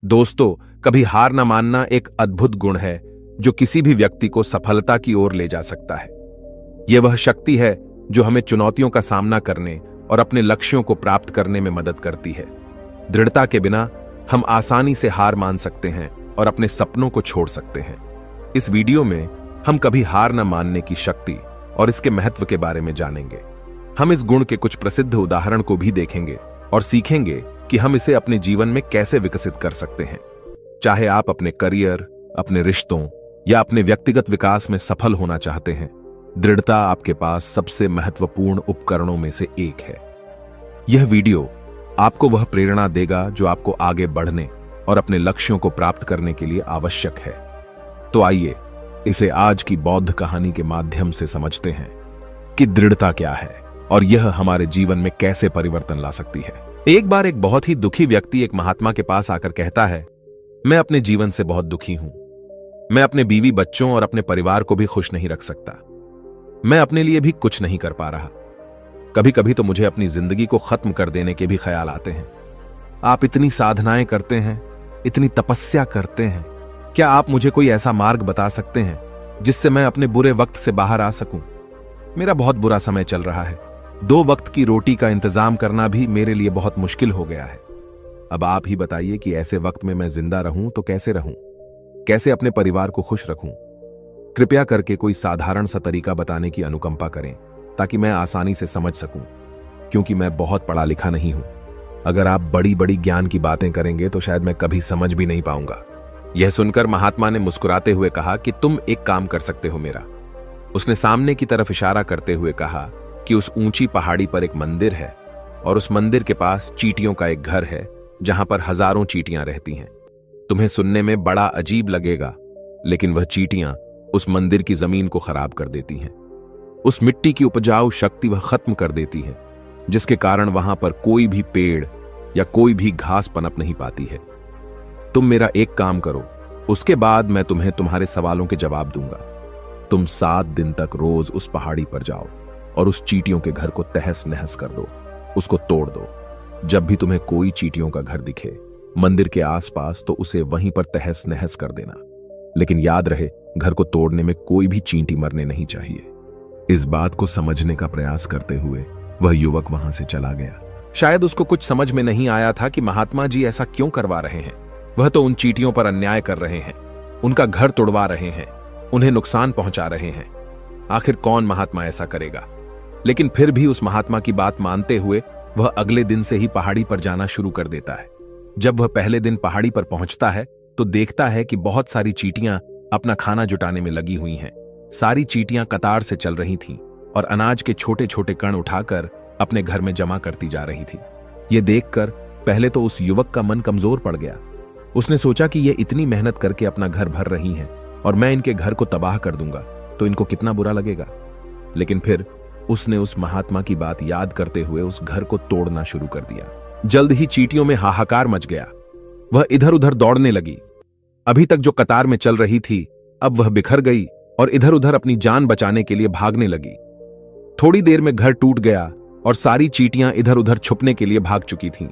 दोस्तों, कभी हार न मानना एक अद्भुत गुण है जो किसी भी व्यक्ति को सफलता की ओर ले जा सकता है। यह वह शक्ति है जो हमें चुनौतियों का सामना करने और अपने लक्ष्यों को प्राप्त करने में मदद करती है। दृढ़ता के बिना हम आसानी से हार मान सकते हैं और अपने सपनों को छोड़ सकते हैं। इस वीडियो में हम कभी हार न मानने की शक्ति और इसके महत्व के बारे में जानेंगे। हम इस गुण के कुछ प्रसिद्ध उदाहरण को भी देखेंगे और सीखेंगे कि हम इसे अपने जीवन में कैसे विकसित कर सकते हैं। चाहे आप अपने करियर, अपने रिश्तों या अपने व्यक्तिगत विकास में सफल होना चाहते हैं, दृढ़ता आपके पास सबसे महत्वपूर्ण उपकरणों में से एक है। यह वीडियो आपको वह प्रेरणा देगा जो आपको आगे बढ़ने और अपने लक्ष्यों को प्राप्त करने के लिए आवश्यक है। तो आइए इसे आज की बौद्ध कहानी के माध्यम से समझते हैं कि दृढ़ता क्या है और यह हमारे जीवन में कैसे परिवर्तन ला सकती है। एक बार एक बहुत ही दुखी व्यक्ति एक महात्मा के पास आकर कहता है, मैं अपने जीवन से बहुत दुखी हूं। मैं अपने बीवी बच्चों और अपने परिवार को भी खुश नहीं रख सकता। मैं अपने लिए भी कुछ नहीं कर पा रहा। कभी कभी तो मुझे अपनी जिंदगी को खत्म कर देने के भी ख्याल आते हैं। आप इतनी साधनाएं करते हैं, इतनी तपस्या करते हैं, क्या आप मुझे कोई ऐसा मार्ग बता सकते हैं जिससे मैं अपने बुरे वक्त से बाहर आ सकूं? मेरा बहुत बुरा समय चल रहा है। 2 वक्त की रोटी का इंतजाम करना भी मेरे लिए बहुत मुश्किल हो गया है। अब आप ही बताइए कि ऐसे वक्त में मैं जिंदा रहूं तो कैसे रहूं? कैसे अपने परिवार को खुश रखूं? कृपया करके कोई साधारण सा तरीका बताने की अनुकंपा करें ताकि मैं आसानी से समझ सकूं, क्योंकि मैं बहुत पढ़ा लिखा नहीं हूं। अगर आप बड़ी बड़ी ज्ञान की बातें करेंगे तो शायद मैं कभी समझ भी नहीं पाऊंगा। यह सुनकर महात्मा ने मुस्कुराते हुए कहा कि तुम एक काम कर सकते हो मेरा। उसने सामने की तरफ इशारा करते हुए कहा कि उस ऊंची पहाड़ी पर एक मंदिर है और उस मंदिर के पास चींटियों का एक घर है जहां पर हजारों चींटियां रहती हैं। तुम्हें सुनने में बड़ा अजीब लगेगा, लेकिन वह चींटियां उस मंदिर की जमीन को खराब कर देती हैं। उस मिट्टी की उपजाऊ शक्ति वह खत्म कर देती है, जिसके कारण वहां पर कोई भी पेड़ या कोई भी घास पनप नहीं पाती है। तुम मेरा एक काम करो, उसके बाद मैं तुम्हें तुम्हारे सवालों के जवाब दूंगा। तुम 7 दिन तक रोज उस पहाड़ी पर जाओ और उस चींटियों के घर को तहस नहस कर दो, उसको तोड़ दो। जब भी तुम्हें कोई चींटियों का घर दिखे मंदिर के आसपास, तो उसे वहीं पर तहस नहस कर देना। लेकिन याद रहे, घर को तोड़ने में कोई भी चींटी मरने नहीं चाहिए। इस बात को समझने का प्रयास करते हुए वह युवक वहां से चला गया। शायद उसको कुछ समझ में नहीं आया था कि महात्मा जी ऐसा क्यों करवा रहे हैं। वह तो उन चींटियों पर अन्याय कर रहे हैं, उनका घर तोड़वा रहे हैं, उन्हें नुकसान पहुंचा रहे हैं। आखिर कौन महात्मा ऐसा करेगा? लेकिन फिर भी उस महात्मा की बात मानते हुए वह अगले दिन से ही पहाड़ी पर जाना शुरू कर देता है। जब वह पहले दिन पहाड़ी पर पहुंचता है तो देखता है कि बहुत सारी चींटियां अपना खाना जुटाने में लगी हुई हैं। सारी चींटियां कतार से चल रही थीं और अनाज के छोटे छोटे कण उठाकर अपने घर में जमा करती जा रही थी। यह देखकर पहले तो उस युवक का मन कमजोर पड़ गया। उसने सोचा कि ये इतनी मेहनत करके अपना घर भर रही हैं और मैं इनके घर को तबाह कर दूंगा तो इनको कितना बुरा लगेगा। लेकिन फिर उसने उस महात्मा की बात याद करते हुए उस घर को तोड़ना शुरू कर दिया। जल्द ही चींटियों में हाहाकार मच गया। वह इधर उधर दौड़ने लगी। अभी तक जो कतार में चल रही थी, अब वह बिखर गई और इधर उधर अपनी जान बचाने के लिए भागने लगी। थोड़ी देर में घर टूट गया और सारी चींटियां इधर उधर छुपने के लिए भाग चुकी थीं।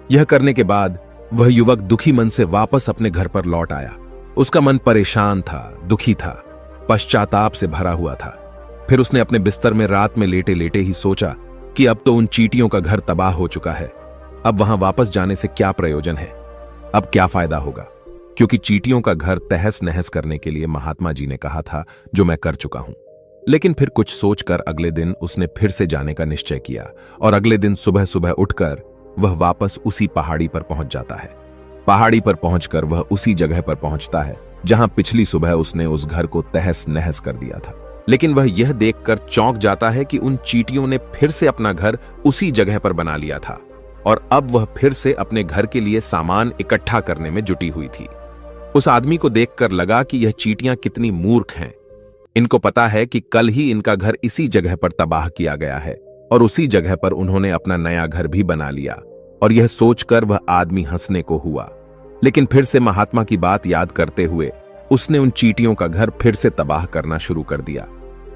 यह करने के बाद वह युवक दुखी मन से वापस अपने घर पर लौट आया। उसका मन परेशान था, दुखी था, पश्चाताप से भरा हुआ था। फिर उसने अपने बिस्तर में रात में लेटे लेटे ही सोचा कि अब तो उन चींटियों का घर तबाह हो चुका है। अब वहां वापस जाने से क्या प्रयोजन है? अब क्या फायदा होगा? क्योंकि चींटियों का घर तहस नहस करने के लिए महात्मा जी ने कहा था, जो मैं कर चुका हूं। लेकिन फिर कुछ सोचकर अगले दिन उसने फिर से जाने का निश्चय किया और अगले दिन सुबह सुबह उठकर वह वापस उसी पहाड़ी पर पहुंच जाता है। पहाड़ी पर पहुंचकर वह उसी जगह पर पहुंचता है जहां पिछली सुबह उसने उस घर को तहस नहस कर दिया था। लेकिन वह यह देखकर चौंक जाता है कि उन चींटियों ने फिर से अपना घर उसी जगह पर बना लिया था और अब वह फिर से अपने घर के लिए सामान इकट्ठा करने में जुटी हुई थी। उस आदमी को देखकर लगा कि यह चींटियां कितनी मूर्ख हैं। इनको पता है कि कल ही इनका घर इसी जगह पर तबाह किया गया है और उसी जगह पर उन्होंने अपना नया घर भी बना लिया। और यह सोचकर वह आदमी हंसने को हुआ। लेकिन फिर से महात्मा की बात याद करते हुए उसने उन चींटियों का घर फिर से तबाह करना शुरू कर दिया।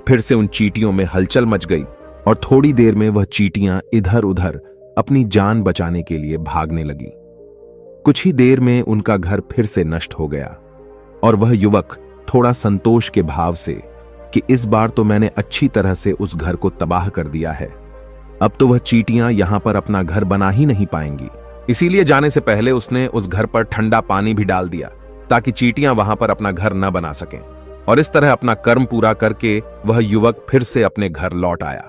फिर से उन चींटियों में हलचल मच गई और थोड़ी देर में वह चींटियां इधर उधर अपनी जान बचाने के लिए भागने लगी। कुछ ही देर में उनका घर फिर से नष्ट हो गया और वह युवक थोड़ा संतोष के भाव से कि इस बार तो मैंने अच्छी तरह से उस घर को तबाह कर दिया है, अब तो वह चींटियां यहां पर अपना घर बना ही नहीं पाएंगी। इसीलिए जाने से पहले उसने उस घर पर ठंडा पानी भी डाल दिया ताकि चींटियां वहां पर अपना घर न बना सकें। और इस तरह अपना कर्म पूरा करके वह युवक फिर से अपने घर लौट आया।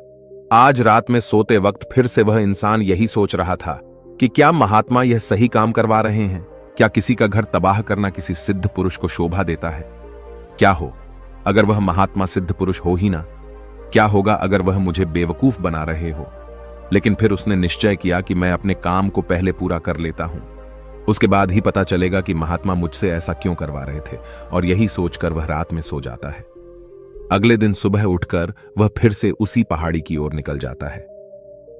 आज रात में सोते वक्त फिर से वह इंसान यही सोच रहा था कि क्या महात्मा यह सही काम करवा रहे हैं? क्या किसी का घर तबाह करना किसी सिद्ध पुरुष को शोभा देता है? क्या हो अगर वह महात्मा सिद्ध पुरुष हो ही ना? क्या होगा अगर वह मुझे बेवकूफ बना रहे हो? लेकिन फिर उसने निश्चय किया कि मैं अपने काम को पहले पूरा कर लेता हूं, उसके बाद ही पता चलेगा कि महात्मा मुझसे ऐसा क्यों करवा रहे थे। और यही सोचकर वह रात में सो जाता है। अगले दिन सुबह उठकर वह फिर से उसी पहाड़ी की ओर निकल जाता है।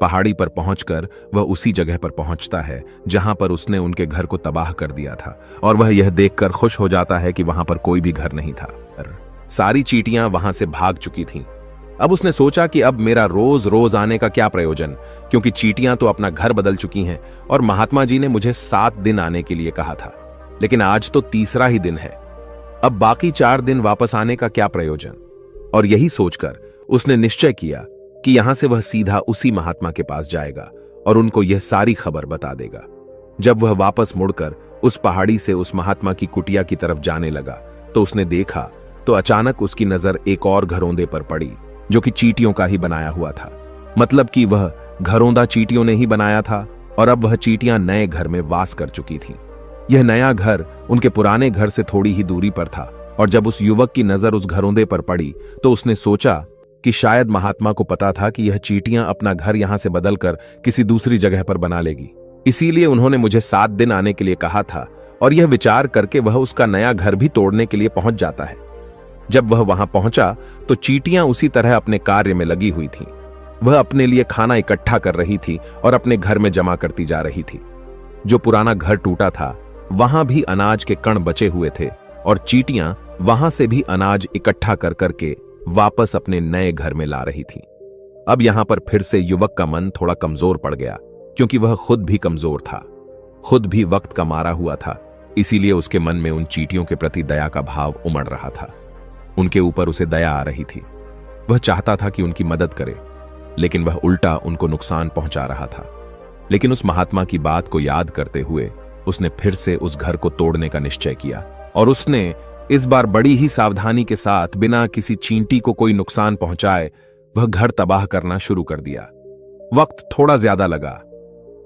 पहाड़ी पर पहुंचकर वह उसी जगह पर पहुंचता है जहां पर उसने उनके घर को तबाह कर दिया था, और वह यह देखकर खुश हो जाता है कि वहां पर कोई भी घर नहीं था। सारी चींटियां वहां से भाग चुकी थीं। अब उसने सोचा कि अब मेरा रोज रोज आने का क्या प्रयोजन, क्योंकि चींटियां तो अपना घर बदल चुकी हैं और महात्मा जी ने मुझे 7 दिन आने के लिए कहा था, लेकिन आज तो तीसरा ही दिन है। अब बाकी 4 दिन वापस आने का क्या प्रयोजन? और यही सोचकर उसने निश्चय किया कि यहां से वह सीधा उसी महात्मा के पास जाएगा और उनको यह सारी खबर बता देगा। जब वह वापस मुड़कर उस पहाड़ी से उस महात्मा की कुटिया की तरफ जाने लगा तो उसने देखा तो अचानक उसकी नजर एक और घरौंदे पर पड़ी जो कि चींटियों का ही बनाया हुआ था। मतलब कि वह घरौंदा चींटियों ने ही बनाया था और अब वह चींटियां नए घर में वास कर चुकी थीं। यह नया घर उनके पुराने घर से थोड़ी ही दूरी पर था और जब उस युवक की नजर उस घरौंदे पर पड़ी तो उसने सोचा कि शायद महात्मा को पता था कि यह चींटियां अपना घर यहां से बदलकर किसी दूसरी जगह पर बना लेगी, इसीलिए उन्होंने मुझे 7 दिन आने के लिए कहा था। और यह विचार करके वह उसका नया घर भी तोड़ने के लिए पहुंच जाता है। जब वह वहां पहुंचा तो चींटियां उसी तरह अपने कार्य में लगी हुई थीं। वह अपने लिए खाना इकट्ठा कर रही थी और अपने घर में जमा करती जा रही थी। जो पुराना घर टूटा था वहां भी अनाज के कण बचे हुए थे और चींटियां वहां से भी अनाज इकट्ठा कर करके वापस अपने नए घर में ला रही थी। अब यहां पर फिर से युवक का मन थोड़ा कमजोर पड़ गया, क्योंकि वह खुद भी कमजोर था, खुद भी वक्त का मारा हुआ था। इसीलिए उसके मन में उन चींटियों के प्रति दया का भाव उमड़ रहा था। उनके ऊपर उसे दया आ रही थी। वह चाहता था कि उनकी मदद करे, लेकिन वह उल्टा उनको नुकसान पहुंचा रहा था। लेकिन उस महात्मा की बात को याद करते हुए उसने फिर से उस घर को तोड़ने का निश्चय किया और उसने इस बार बड़ी ही सावधानी के साथ बिना किसी चींटी को कोई नुकसान पहुंचाए वह घर तबाह करना शुरू कर दिया। वक्त थोड़ा ज्यादा लगा,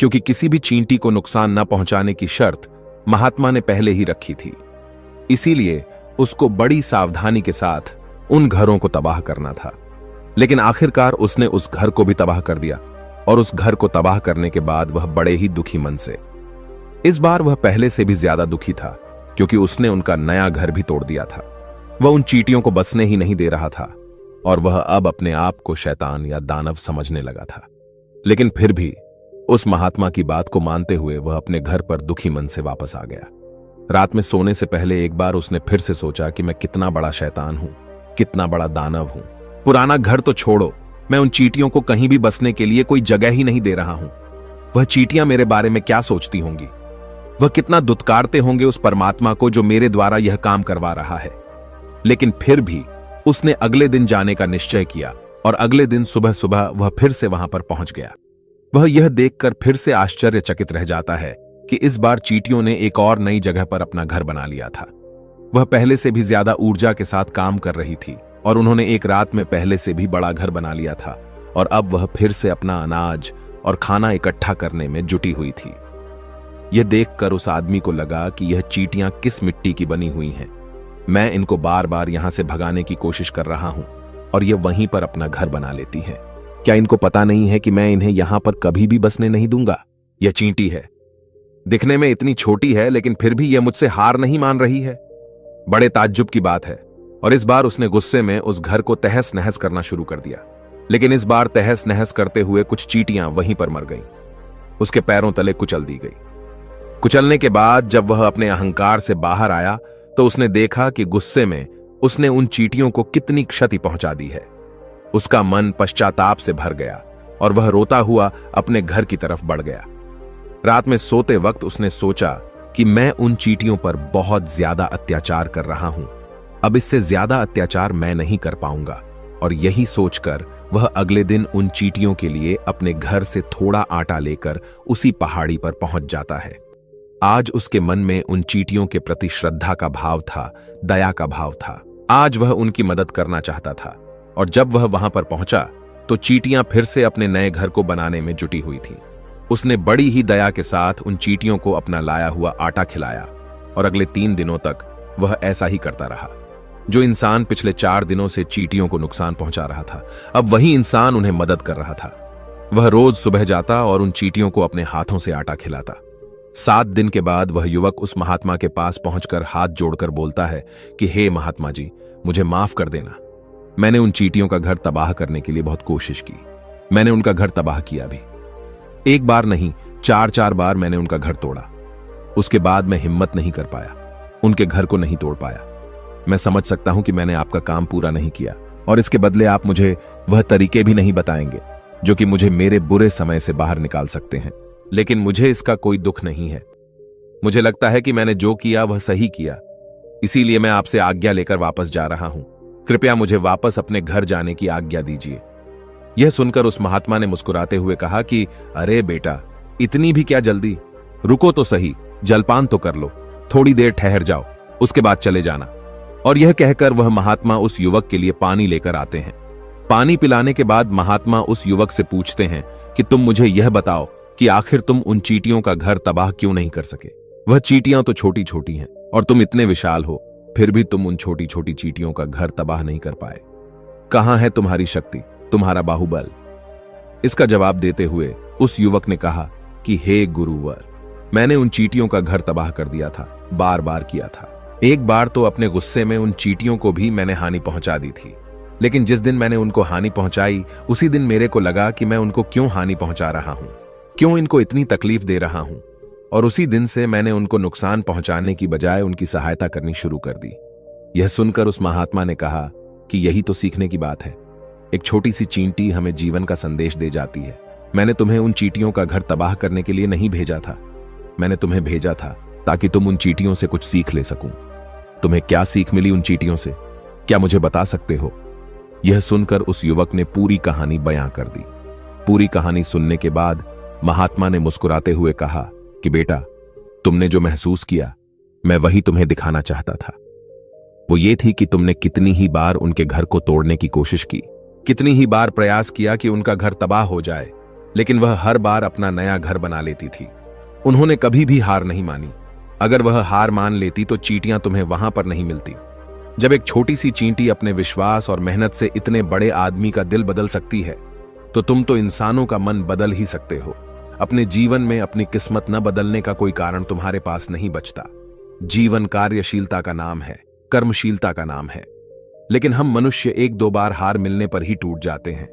क्योंकि किसी भी चींटी को नुकसान न पहुंचाने की शर्त महात्मा ने पहले ही रखी थी। इसीलिए उसको बड़ी सावधानी के साथ उन घरों को तबाह करना था। लेकिन आखिरकार उसने उस घर को भी तबाह कर दिया और उस घर को तबाह करने के बाद वह बड़े ही दुखी मन से, इस बार वह पहले से भी ज्यादा दुखी था, क्योंकि उसने उनका नया घर भी तोड़ दिया था। वह उन चींटियों को बसने ही नहीं दे रहा था और वह अब अपने आप को शैतान या दानव समझने लगा था। लेकिन फिर भी उस महात्मा की बात को मानते हुए वह अपने घर पर दुखी मन से वापस आ गया। रात में सोने से पहले एक बार उसने फिर से सोचा कि मैं कितना बड़ा शैतान हूं, कितना बड़ा दानव हूं। पुराना घर तो छोड़ो, मैं उन चींटियों को कहीं भी बसने के लिए कोई जगह ही नहीं दे रहा हूं। वह चींटियां मेरे बारे में क्या सोचती होंगी? वह कितना दुत्कारते होंगे उस परमात्मा को जो मेरे द्वारा यह काम करवा रहा है। लेकिन फिर भी उसने अगले दिन जाने का निश्चय किया और अगले दिन सुबह सुबह वह फिर से वहां पर पहुंच गया। वह यह देखकर फिर से आश्चर्यचकित रह जाता है कि इस बार चींटियों ने एक और नई जगह पर अपना घर बना लिया था। वह पहले से भी ज्यादा ऊर्जा के साथ काम कर रही थी और उन्होंने एक रात में पहले से भी बड़ा घर बना लिया था और अब वह फिर से अपना अनाज और खाना इकट्ठा करने में जुटी हुई थी। यह देखकर उस आदमी को लगा कि यह चींटियां किस मिट्टी की बनी हुई हैं। मैं इनको बार बार यहां से भगाने की कोशिश कर रहा हूं और यह वहीं पर अपना घर बना लेती हैं। क्या इनको पता नहीं है कि मैं इन्हें यहां पर कभी भी बसने नहीं दूंगा? यह चींटी है, दिखने में इतनी छोटी है, लेकिन फिर भी यह मुझसे हार नहीं मान रही है। बड़े ताज्जुब की बात है। और इस बार उसने गुस्से में उस घर को तहस नहस करना शुरू कर दिया। लेकिन इस बार तहस नहस करते हुए कुछ चींटियां वहीं पर मर गईं। उसके पैरों तले कुचल दी गई। कुचलने के बाद जब वह अपने अहंकार से बाहर आया तो उसने देखा कि गुस्से में उसने उन चींटियों को कितनी क्षति पहुंचा दी है। उसका मन पश्चाताप से भर गया और वह रोता हुआ अपने घर की तरफ बढ़ गया। रात में सोते वक्त उसने सोचा कि मैं उन चींटियों पर बहुत ज्यादा अत्याचार कर रहा हूं। अब इससे ज्यादा अत्याचार मैं नहीं कर पाऊंगा। और यही सोचकर वह अगले दिन उन चींटियों के लिए अपने घर से थोड़ा आटा लेकर उसी पहाड़ी पर पहुंच जाता है। आज उसके मन में उन चींटियों के प्रति श्रद्धा का भाव था, दया का भाव था। आज वह उनकी मदद करना चाहता था। और जब वह वहां पर पहुंचा तो चींटियां फिर से अपने नए घर को बनाने में जुटी हुई थीं। उसने बड़ी ही दया के साथ उन चींटियों को अपना लाया हुआ आटा खिलाया और अगले 3 दिनों तक वह ऐसा ही करता रहा। जो इंसान पिछले 4 दिनों से चींटियों को नुकसान पहुंचा रहा था, अब वही इंसान उन्हें मदद कर रहा था। वह रोज सुबह जाता और उन चींटियों को अपने हाथों से आटा खिलाता। 7 दिन के बाद वह युवक उस महात्मा के पास पहुंचकर हाथ जोड़कर बोलता है कि हे महात्मा जी, मुझे माफ कर देना। मैंने उन चींटियों का घर तबाह करने के लिए बहुत कोशिश की। मैंने उनका घर तबाह किया भी। 1 बार नहीं, 4 बार मैंने उनका घर तोड़ा। उसके बाद मैं हिम्मत नहीं कर पाया, उनके घर को नहीं तोड़ पाया। मैं समझ सकता हूं कि मैंने आपका काम पूरा नहीं किया और इसके बदले आप मुझे वह तरीके भी नहीं बताएंगे जो कि मुझे मेरे बुरे समय से बाहर निकाल सकते हैं। लेकिन मुझे इसका कोई दुख नहीं है। मुझे लगता है कि मैंने जो किया वह सही किया, इसीलिए मैं आपसे आज्ञा लेकर वापस जा रहा हूं। कृपया मुझे वापस अपने घर जाने की आज्ञा दीजिए। यह सुनकर उस महात्मा ने मुस्कुराते हुए कहा कि अरे बेटा, इतनी भी क्या जल्दी, रुको तो सही, जलपान तो कर लो, थोड़ी देर ठहर जाओ, उसके बाद चले जाना। और यह कहकर वह महात्मा उस युवक के लिए पानी लेकर आते हैं। पानी पिलाने के बाद महात्मा उस युवक से पूछते हैं कि तुम मुझे यह बताओ कि आखिर तुम उन चींटियों का घर तबाह क्यों नहीं कर सके। वह चींटियां तो छोटी छोटी हैं और तुम इतने विशाल हो, फिर भी तुम उन छोटी छोटी चींटियों का घर तबाह नहीं कर पाए। कहां है तुम्हारी शक्ति, तुम्हारा बाहुबल? इसका जवाब देते हुए उस युवक ने कहा कि हे गुरुवर, मैंने उन चींटियों का घर तबाह कर दिया था, बार बार किया था। एक बार तो अपने गुस्से में उन चींटियों को भी मैंने हानि पहुंचा दी थी। लेकिन जिस दिन मैंने उनको हानि पहुंचाई, उसी दिन मेरे को लगा कि मैं उनको क्यों हानि पहुंचा रहा हूं, क्यों इनको इतनी तकलीफ दे रहा हूं। और उसी दिन से मैंने उनको नुकसान पहुंचाने की बजाय उनकी सहायता करनी शुरू कर दी। यह सुनकर उस महात्मा ने कहा कि यही तो सीखने की बात है। एक छोटी सी चींटी हमें जीवन का संदेश दे जाती है। मैंने तुम्हें उन चींटियों का घर तबाह करने के लिए नहीं भेजा था, मैंने तुम्हें भेजा था ताकि तुम उन चींटियों से कुछ सीख ले सकूं। तुम्हें क्या सीख मिली उन चींटियों से, क्या मुझे बता सकते हो? यह सुनकर उस युवक ने पूरी कहानी बयां कर दी। पूरी कहानी सुनने के बाद महात्मा ने मुस्कुराते हुए कहा कि बेटा, तुमने जो महसूस किया, मैं वही तुम्हें दिखाना चाहता था। वो ये थी कि तुमने कितनी ही बार उनके घर को तोड़ने की कोशिश की, कितनी ही बार प्रयास किया कि उनका घर तबाह हो जाए, लेकिन वह हर बार अपना नया घर बना लेती थी। उन्होंने कभी भी हार नहीं मानी। अगर वह हार मान लेती तो चींटियां तुम्हें वहां पर नहीं मिलती। जब एक छोटी सी चींटी अपने विश्वास और मेहनत से इतने बड़े आदमी का दिल बदल सकती है, तो तुम तो इंसानों का मन बदल ही सकते हो। अपने जीवन में अपनी किस्मत न बदलने का कोई कारण तुम्हारे पास नहीं बचता। जीवन कार्यशीलता का नाम है, कर्मशीलता का नाम है। लेकिन हम मनुष्य 1-2 बार हार मिलने पर ही टूट जाते हैं,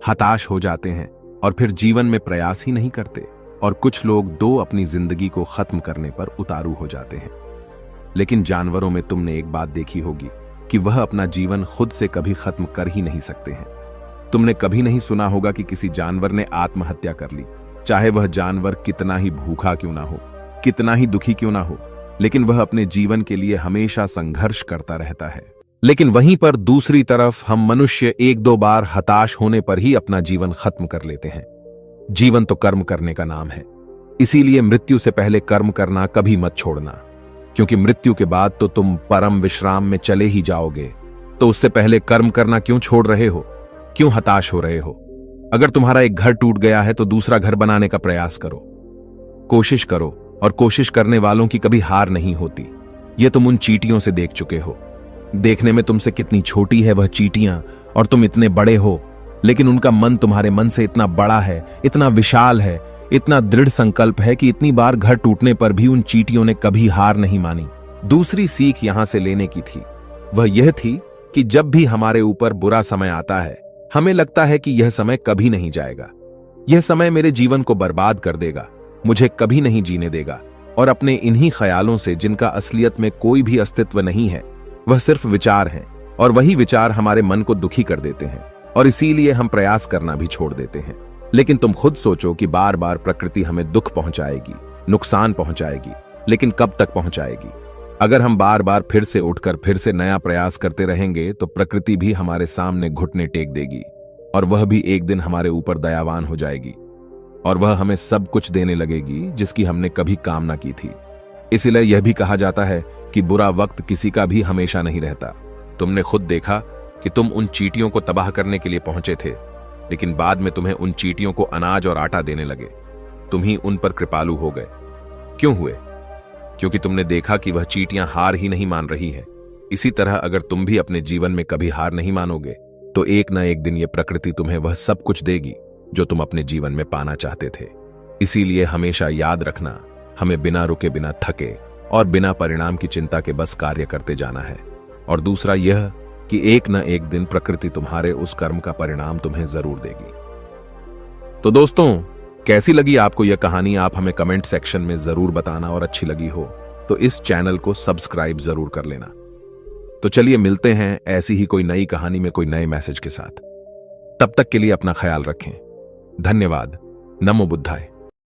हताश हो जाते हैं और फिर जीवन में प्रयास ही नहीं करते। और कुछ लोग अपनी जिंदगी को खत्म करने पर उतारू हो जाते हैं। लेकिन जानवरों में तुमने एक बात देखी होगी कि वह अपना जीवन खुद से कभी खत्म कर ही नहीं सकते हैं। तुमने कभी नहीं सुना होगा कि किसी जानवर ने आत्महत्या कर ली, चाहे वह जानवर कितना ही भूखा क्यों ना हो, कितना ही दुखी क्यों ना हो, लेकिन वह अपने जीवन के लिए हमेशा संघर्ष करता रहता है। लेकिन वहीं पर दूसरी तरफ हम मनुष्य 1-2 बार हताश होने पर ही अपना जीवन खत्म कर लेते हैं। जीवन तो कर्म करने का नाम है, इसीलिए मृत्यु से पहले कर्म करना कभी मत छोड़ना, क्योंकि मृत्यु के बाद तो तुम परम विश्राम में चले ही जाओगे। तो उससे पहले कर्म करना क्यों छोड़ रहे हो, क्यों हताश हो रहे हो? अगर तुम्हारा एक घर टूट गया है तो दूसरा घर बनाने का प्रयास करो, कोशिश करो, और कोशिश करने वालों की कभी हार नहीं होती। यह तुम उन चींटियों से देख चुके हो। देखने में तुमसे कितनी छोटी है वह चींटियां और तुम इतने बड़े हो, लेकिन उनका मन तुम्हारे मन से इतना बड़ा है, इतना विशाल है, इतना दृढ़ संकल्प है कि इतनी बार घर टूटने पर भी उन चींटियों ने कभी हार नहीं मानी। दूसरी सीख यहां से लेने की थी, वह यह थी कि जब भी हमारे ऊपर बुरा समय आता है, हमें लगता है कि यह समय कभी नहीं जाएगा, यह समय मेरे जीवन को बर्बाद कर देगा, मुझे कभी नहीं जीने देगा। और अपने इन्हीं ख्यालों से, जिनका असलियत में कोई भी अस्तित्व नहीं है, वह सिर्फ विचार हैं, और वही विचार हमारे मन को दुखी कर देते हैं और इसीलिए हम प्रयास करना भी छोड़ देते हैं। लेकिन तुम खुद सोचो कि बार बार प्रकृति हमें दुख पहुंचाएगी, नुकसान पहुंचाएगी, लेकिन कब तक पहुंचाएगी? अगर हम बार बार फिर से उठकर फिर से नया प्रयास करते रहेंगे तो प्रकृति भी हमारे सामने घुटने टेक देगी, और वह भी एक दिन हमारे ऊपर दयावान हो जाएगी, और वह हमें सब कुछ देने लगेगी जिसकी हमने कभी कामना की थी। इसीलिए यह भी कहा जाता है कि बुरा वक्त किसी का भी हमेशा नहीं रहता। तुमने खुद देखा कि तुम उन चींटियों को तबाह करने के लिए पहुंचे थे, लेकिन बाद में तुम्हें उन चींटियों को अनाज और आटा देने लगे। तुम ही उन पर कृपालु हो गए। क्यों हुए? क्योंकि तुमने देखा कि वह चींटियां हार ही नहीं मान रही हैं। इसी तरह अगर तुम भी अपने जीवन में कभी हार नहीं मानोगे तो एक न एक दिन यह प्रकृति तुम्हें वह सब कुछ देगी जो तुम अपने जीवन में पाना चाहते थे। इसीलिए हमेशा याद रखना, हमें बिना रुके, बिना थके और बिना परिणाम की चिंता के बस कार्य करते जाना है। और दूसरा यह कि एक न एक दिन प्रकृति तुम्हारे उस कर्म का परिणाम तुम्हें जरूर देगी। तो दोस्तों, कैसी लगी आपको यह कहानी? आप हमें कमेंट सेक्शन में जरूर बताना, और अच्छी लगी हो तो इस चैनल को सब्सक्राइब जरूर कर लेना। तो चलिए मिलते हैं ऐसी ही कोई नई कहानी में कोई नए मैसेज के साथ। तब तक के लिए अपना ख्याल रखें। धन्यवाद। नमो बुद्धाय।